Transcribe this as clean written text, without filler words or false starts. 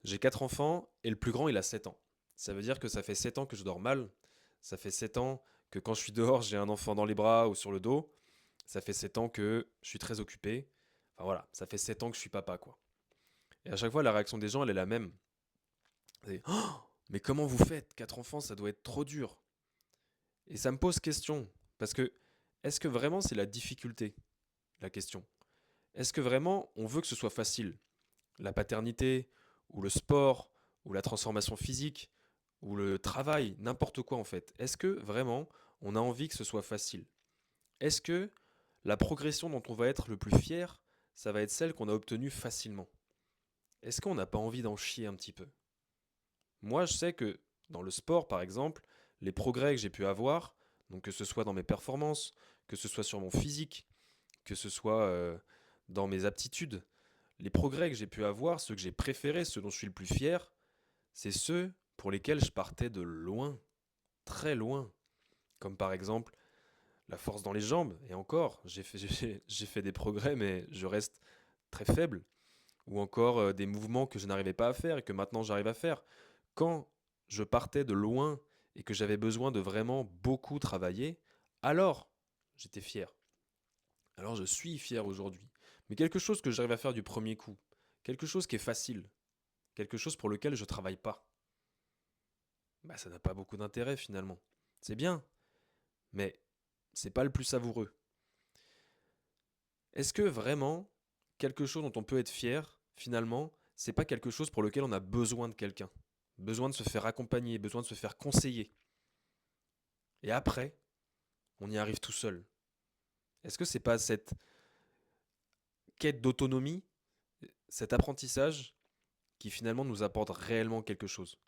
J'ai 4 enfants et le plus grand, il a 7 ans. Ça veut dire que ça fait 7 ans que je dors mal. Ça fait 7 ans que quand je suis dehors, j'ai un enfant dans les bras ou sur le dos. Ça fait 7 ans que je suis très occupé. Enfin voilà, ça fait 7 ans que je suis papa, quoi. Et à chaque fois, la réaction des gens, elle est la même. C'est «Oh, mais comment vous faites? 4 enfants, ça doit être trop dur.» Et ça me pose question. Parce que, est-ce que vraiment c'est la difficulté, la question? Est-ce que vraiment on veut que ce soit facile? La paternité, ou le sport, ou la transformation physique, ou le travail, n'importe quoi en fait. Est-ce que vraiment on a envie que ce soit facile? Est-ce que la progression dont on va être le plus fier, ça va être celle qu'on a obtenue facilement? Est-ce qu'on n'a pas envie d'en chier un petit peu? Moi, je sais que dans le sport, par exemple, les progrès que j'ai pu avoir, donc que ce soit dans mes performances, que ce soit sur mon physique, que ce soit dans mes aptitudes, les progrès que j'ai pu avoir, ceux que j'ai préférés, ceux dont je suis le plus fier, c'est ceux pour lesquels je partais de loin, très loin. Comme par exemple la force dans les jambes, et encore, j'ai fait des progrès, mais je reste très faible. Ou encore des mouvements que je n'arrivais pas à faire et que maintenant j'arrive à faire. Quand je partais de loin et que j'avais besoin de vraiment beaucoup travailler, alors j'étais fier. Alors je suis fier aujourd'hui. Mais quelque chose que j'arrive à faire du premier coup, quelque chose qui est facile, quelque chose pour lequel je travaille pas, bah ça n'a pas beaucoup d'intérêt finalement. C'est bien, mais c'est pas le plus savoureux. Est-ce que vraiment quelque chose dont on peut être fier, finalement, c'est pas quelque chose pour lequel on a besoin de quelqu'un, besoin de se faire accompagner, besoin de se faire conseiller, et après, on y arrive tout seul. Est-ce que c'est pas cette quête d'autonomie, cet apprentissage qui finalement nous apporte réellement quelque chose?